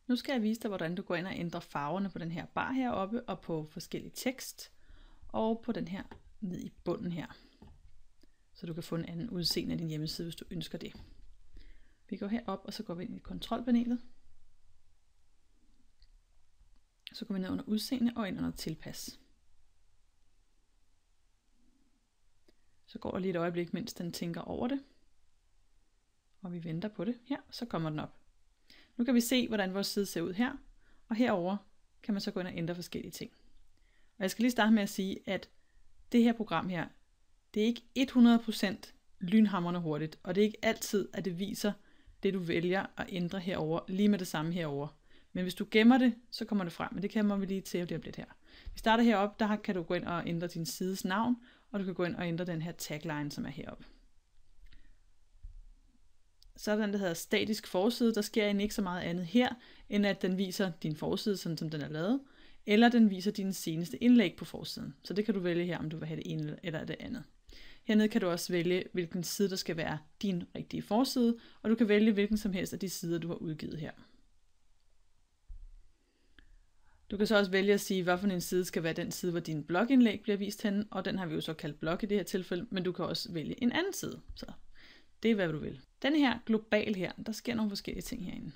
Nu skal jeg vise dig, hvordan du går ind og ændrer farverne på den her bar heroppe, og på forskellig tekst, og på den her ned i bunden her. Så du kan få en anden udseende af din hjemmeside, hvis du ønsker det. Vi går herop, og så går vi ind i kontrolpanelet. Så går vi ned under udseende og ind under tilpas. Så går der lige et øjeblik, mens den tænker over det. Og vi venter på det. Her, så kommer den op. Nu kan vi se, hvordan vores side ser ud her. Og herover kan man så gå ind og ændre forskellige ting. Og jeg skal lige starte med at sige, at det her program her, det er ikke 100% lynhamrende hurtigt. Og det er ikke altid, at det viser det, du vælger at ændre herover lige med det samme herover. Men hvis du gemmer det, så kommer det frem. Men det kommer vi lige til det lidt her. Vi starter heroppe, der kan du gå ind og ændre din sides navn. Og du kan gå ind og ændre den her tagline, som er heroppe. Så er der den, der hedder statisk forside. Der sker egentlig ikke så meget andet her, end at den viser din forside, sådan som den er lavet. Eller den viser dine seneste indlæg på forsiden. Så det kan du vælge her, om du vil have det ene eller det andet. Hernede kan du også vælge, hvilken side der skal være din rigtige forside. Og du kan vælge hvilken som helst af de sider, du har udgivet her. Du kan så også vælge at sige, hvilken en side skal være den side, hvor din blogindlæg bliver vist henne. Og den har vi jo så kaldt blog i det her tilfælde, men du kan også vælge en anden side. Så det er, hvad du vil. Den her global her, der sker nogle forskellige ting herinde.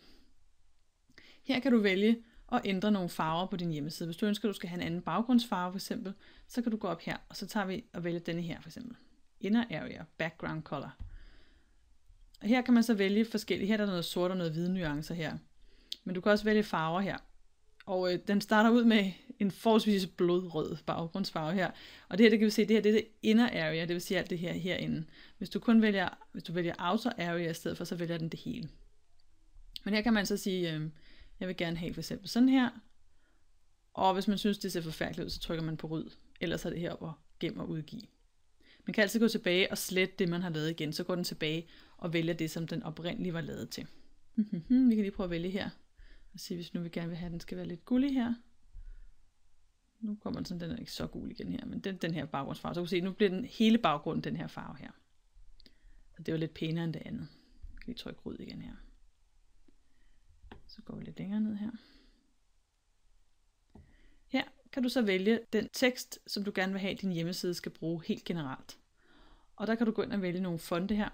Her kan du vælge at ændre nogle farver på din hjemmeside. Hvis du ønsker, at du skal have en anden baggrundsfarve for eksempel, så kan du gå op her, og så tager vi og vælge denne her for eksempel. Inner area, background color. Og her kan man så vælge forskellige. Her er der noget sort og noget hvide nuancer her. Men du kan også vælge farver her. Og den starter ud med en forholdsvis blodrød baggrundsfarve her. Og det her, det kan vi se, det her det er det inner area, det vil sige alt det her herinde. Hvis du vælger outer area i stedet for, så vælger den det hele. Men her kan man så sige, jeg vil gerne have for eksempel sådan her. Og hvis man synes, det ser forfærdeligt ud, så trykker man på ryd. Ellers er det heroppe og gem og udgive. Man kan altid gå tilbage og slette det, man har lavet igen. Så går den tilbage og vælger det, som den oprindeligt var lavet til. Vi kan lige prøve at vælge her. Og sige, hvis nu vi gerne vil have, at den skal være lidt gullig her. Nu kommer den sådan, den er ikke så gul igen her, men den her baggrundsfarve. Så kan du se, nu bliver den hele baggrunden den her farve her. Så det var lidt pænere end det andet. Kan vi trykke ryd igen her. Så går vi lidt længere ned her. Her kan du så vælge den tekst, som du gerne vil have, at din hjemmeside skal bruge helt generelt. Og der kan du gå ind og vælge nogle fonte her.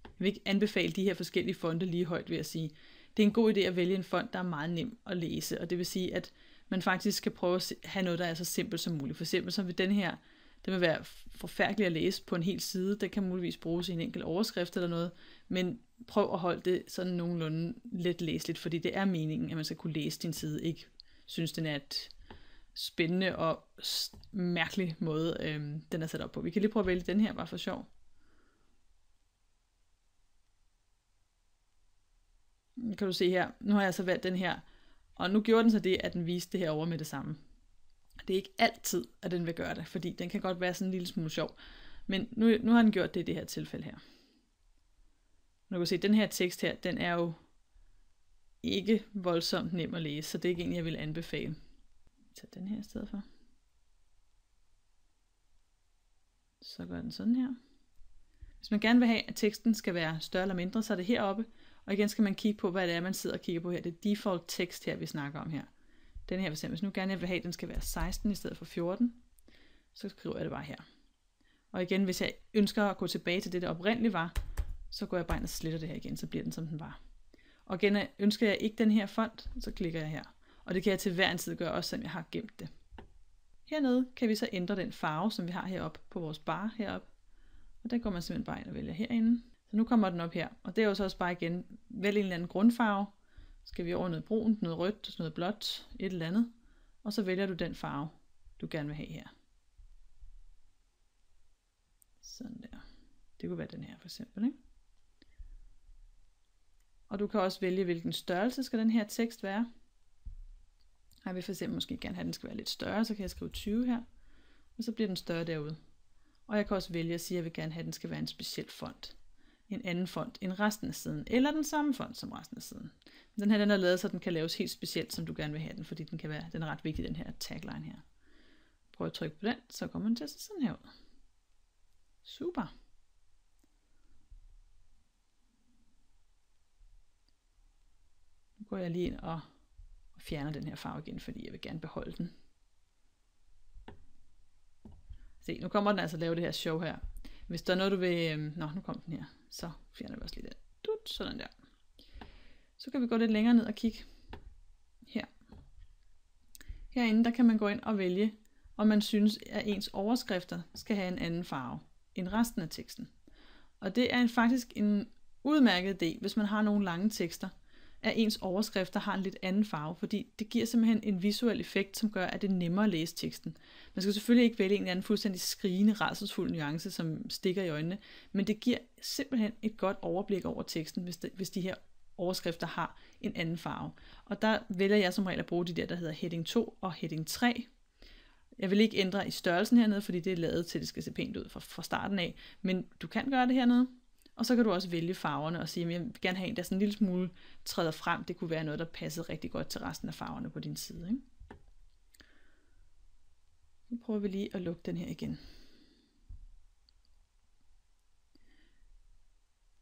Jeg vil ikke anbefale de her forskellige fonte lige højt ved at sige, det er en god idé at vælge en font, der er meget nem at læse, og det vil sige, at man faktisk skal prøve at have noget, der er så simpelt som muligt. For eksempel så vil den her, den vil være forfærdelig at læse på en hel side, den kan muligvis bruges i en enkelt overskrift eller noget, men prøv at holde det sådan nogenlunde let læseligt, fordi det er meningen, at man skal kunne læse din side, ikke synes den er et spændende og mærkelig måde, den er sat op på. Vi kan lige prøve at vælge den her, bare for sjov. Kan du se her, nu har jeg så valgt den her, og nu gjorde den så det, at den viste det her over med det samme. Det er ikke altid, at den vil gøre det, fordi den kan godt være sådan en lille smule sjov, men nu har den gjort det i det her tilfælde her. Nu kan du se, at den her tekst her, den er jo ikke voldsomt nem at læse, så det er ikke en, jeg vil anbefale. Tag den her i stedet for. Så gør den sådan her. Hvis man gerne vil have, at teksten skal være større eller mindre, så er det heroppe. Og igen skal man kigge på, hvad det er, man sidder og kigger på her. Det er default tekst her, vi snakker om her. Den her for eksempel, hvis nu gerne jeg vil have, at den skal være 16 i stedet for 14, så skriver jeg det bare her. Og igen, hvis jeg ønsker at gå tilbage til det, der oprindeligt var, så går jeg bare ind og sletter det her igen, så bliver den som den var. Og igen, ønsker jeg ikke den her font, så klikker jeg her. Og det kan jeg til hver en tid gøre, også selvom jeg har gemt det. Hernede kan vi så ændre den farve, som vi har heroppe på vores bar heroppe. Og der går man simpelthen bare ind og vælger herinde. Så nu kommer den op her, og det er jo så også bare igen, vælg en eller anden grundfarve. Skal vi over noget brunt, noget rødt, noget blåt, et eller andet. Og så vælger du den farve, du gerne vil have her. Sådan der. Det kunne være den her for eksempel, ikke? Og du kan også vælge, hvilken størrelse skal den her tekst være. Jeg vil for eksempel måske gerne have, at den skal være lidt større, så kan jeg skrive 20 her. Og så bliver den større derude. Og jeg kan også vælge at sige, at jeg vil gerne have, at den skal være en speciel font. En anden font end resten af siden, eller den samme font som resten af siden. Den her den er lavet, så den kan laves helt specielt, som du gerne vil have den, fordi den er ret vigtig, den her tagline her. Prøv at trykke på den, så kommer den til at se sådan her ud. Super. Nu går jeg lige ind og Og fjerner den her farve igen, fordi jeg vil gerne beholde den. Se, nu kommer den altså at lave det her show her. Hvis der er noget, du vil... nu kom den her. Så fjerner vi også lige den. Sådan der. Så kan vi gå lidt længere ned og kigge her. Herinde, der kan man gå ind og vælge, om man synes, at ens overskrifter skal have en anden farve end resten af teksten. Og det er faktisk en udmærket idé, hvis man har nogle lange tekster, at ens overskrifter har en lidt anden farve, fordi det giver simpelthen en visuel effekt, som gør, at det er nemmere at læse teksten. Man skal selvfølgelig ikke vælge en eller anden fuldstændig skrigende, rædselsfuld nuance, som stikker i øjnene, men det giver simpelthen et godt overblik over teksten, hvis de her overskrifter har en anden farve. Og der vælger jeg som regel at bruge de der hedder heading 2 og heading 3. Jeg vil ikke ændre i størrelsen hernede, fordi det er lavet til, at det skal se pænt ud fra starten af, men du kan gøre det hernede. Og så kan du også vælge farverne og sige, at jeg vil gerne have en, der sådan en lille smule træder frem. Det kunne være noget, der passede rigtig godt til resten af farverne på din side. Ikke? Nu prøver vi lige at lukke den her igen.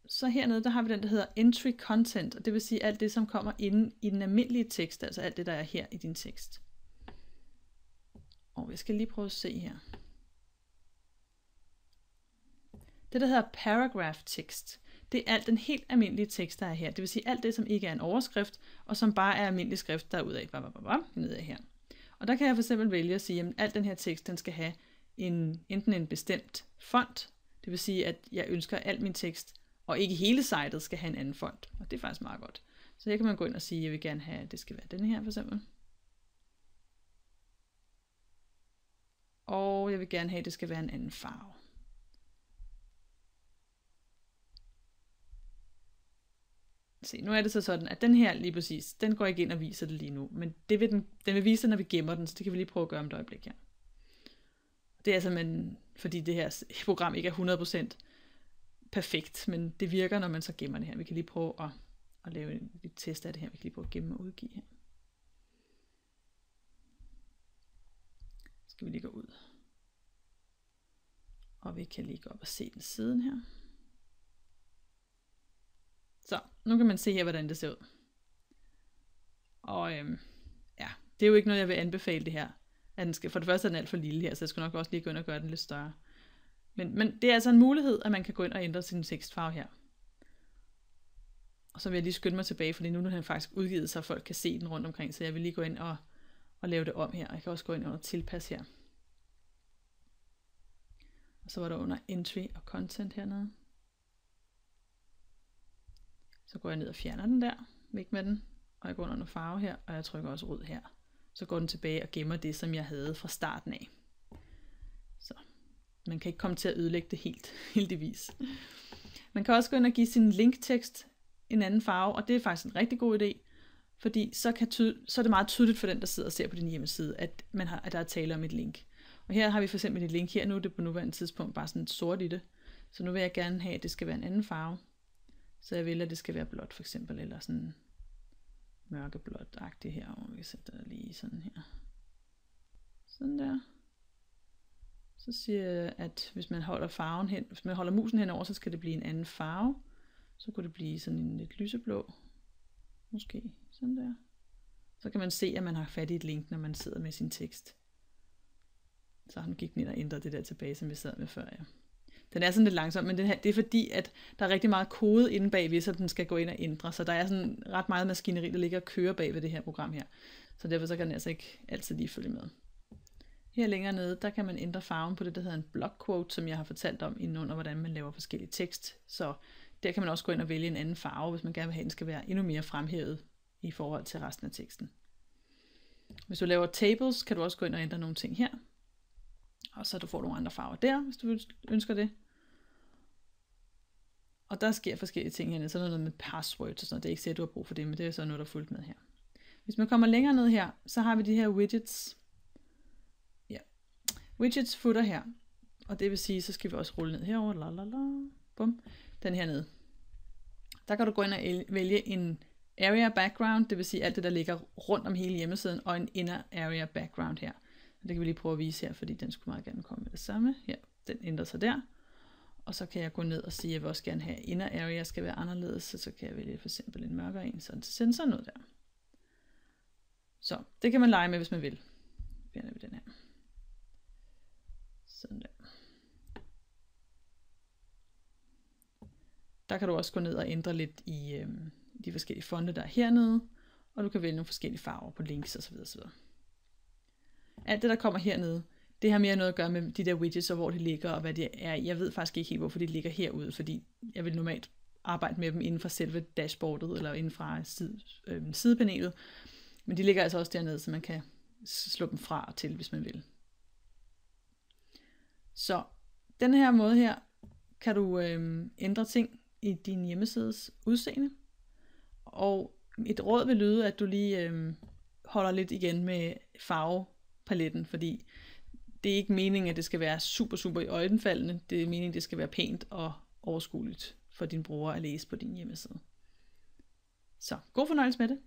Så hernede, der har vi den, der hedder Entry Content, og det vil sige alt det, som kommer inde i den almindelige tekst, altså alt det, der er her i din tekst. Og jeg skal lige prøve at se her. Det, der hedder paragraph tekst, det er alt den helt almindelige tekst, der er her. Det vil sige alt det, som ikke er en overskrift, og som bare er almindelig skrift derudaf, nedad her. Og der kan jeg for eksempel vælge at sige, at alt den her tekst, den skal have enten en bestemt font, det vil sige, at jeg ønsker, at al min tekst, og ikke hele sitet, skal have en anden font. Og det er faktisk meget godt. Så her kan man gå ind og sige, at jeg vil gerne have, at det skal være denne her for eksempel. Og jeg vil gerne have, at det skal være en anden farve. Se, nu er det så sådan, at den her lige præcis, den går ikke ind og viser det lige nu, men den vil vise det, når vi gemmer den, så det kan vi lige prøve at gøre om et øjeblik her. Det er simpelthen, fordi det her program ikke er 100% perfekt, men det virker, når man så gemmer det her. Vi kan lige prøve at lave et test af det her. Vi kan lige prøve at gemme og udgive her. Så skal vi lige gå ud. Og vi kan lige gå op og se den siden her. Så, nu kan man se her, hvordan det ser ud. Og ja, det er jo ikke noget, jeg vil anbefale det her. At den skal, for det første er den alt for lille her, så jeg skal nok også lige gå ind og gøre den lidt større. Men det er altså en mulighed, at man kan gå ind og ændre sin tekstfarve her. Og så vil jeg lige skynde mig tilbage, fordi nu har den faktisk udgivet, så folk kan se den rundt omkring. Så jeg vil lige gå ind og lave det om her. Og jeg kan også gå ind under tilpas her. Og så var der under entry og content hernede. Så går jeg ned og fjerner den der, væk med den, og jeg går under farve her, og jeg trykker også rød her. Så går den tilbage og gemmer det, som jeg havde fra starten af. Så man kan ikke komme til at ødelægge det helt, heldigvis. Man kan også gå ind og give sin linktekst en anden farve, og det er faktisk en rigtig god idé, fordi så er det meget tydeligt for den, der sidder og ser på din hjemmeside, at der er tale om et link. Og her har vi for eksempel et link her, nu er det på nuværende tidspunkt bare sådan et sort i det. Så nu vil jeg gerne have, at det skal være en anden farve. Så jeg vil, at det skal være blåt for eksempel, eller sådan mørkeblåt-agtigt her, og vi sætter det lige sådan her. Sådan der. Så siger jeg, at hvis man holder musen henover, så skal det blive en anden farve. Så kunne det blive sådan en lidt lyseblå. Måske sådan der. Så kan man se, at man har fat i et link, når man sidder med sin tekst. Så nu gik den ind og ændrede det der tilbage, som vi sad med før, ja. Den er sådan lidt langsom, men det er fordi, at der er rigtig meget kode inde bagved, så den skal gå ind og ændre. Så der er sådan ret meget maskineri, der ligger og kører bag ved det her program her. Så derfor så kan den altså ikke altid lige følge med. Her længere nede, der kan man ændre farven på det, der hedder en block quote, som jeg har fortalt om indenunder, hvordan man laver forskellige tekst. Så der kan man også gå ind og vælge en anden farve, hvis man gerne vil have, at den skal være endnu mere fremhævet i forhold til resten af teksten. Hvis du laver tables, kan du også gå ind og ændre nogle ting her. Og så du får nogle andre farver der, hvis du ønsker det. Og der sker forskellige ting hernede. Så er der noget med passwords og sådan noget. Det er ikke sikkert, du har brug for det, men det er så noget, der er fulgt med her. Hvis man kommer længere ned her, så har vi de her widgets. Ja. Widgets footer her. Og det vil sige, så skal vi også rulle ned herover. Bum. Den her nede. Der kan du gå ind og vælge en area background. Det vil sige alt det, der ligger rundt om hele hjemmesiden. Og en inner area background her. Det kan vi lige prøve at vise her, fordi den skulle meget gerne komme med det samme. Her, den ændrer sig der. Og så kan jeg gå ned og sige, at jeg vil også gerne have, at inner area skal være anderledes. Så kan jeg vælge for eksempel en mørkere en, så den sender sådan noget der. Så det kan man lege med, hvis man vil. Finder vi den her. Sådan der. Der kan du også gå ned og ændre lidt i de forskellige fonte, der er hernede. Og du kan vælge nogle forskellige farver på links osv. Alt det, der kommer hernede, det har mere noget at gøre med de der widgets, og hvor de ligger, og hvad det er. Jeg ved faktisk ikke helt, hvorfor de ligger herude, fordi jeg vil normalt arbejde med dem inden for selve dashboardet, eller inden fra sidepanelet. Men de ligger altså også dernede, så man kan slå dem fra og til, hvis man vil. Så den her måde her, kan du ændre ting i din hjemmesides udseende. Og et råd vil lyde, at du lige holder lidt igen med farvepaletten, fordi det er ikke meningen, at det skal være super i øjenfaldende. Det er meningen, at det skal være pænt og overskueligt for dine brugere at læse på din hjemmeside. Så god fornøjelse med det.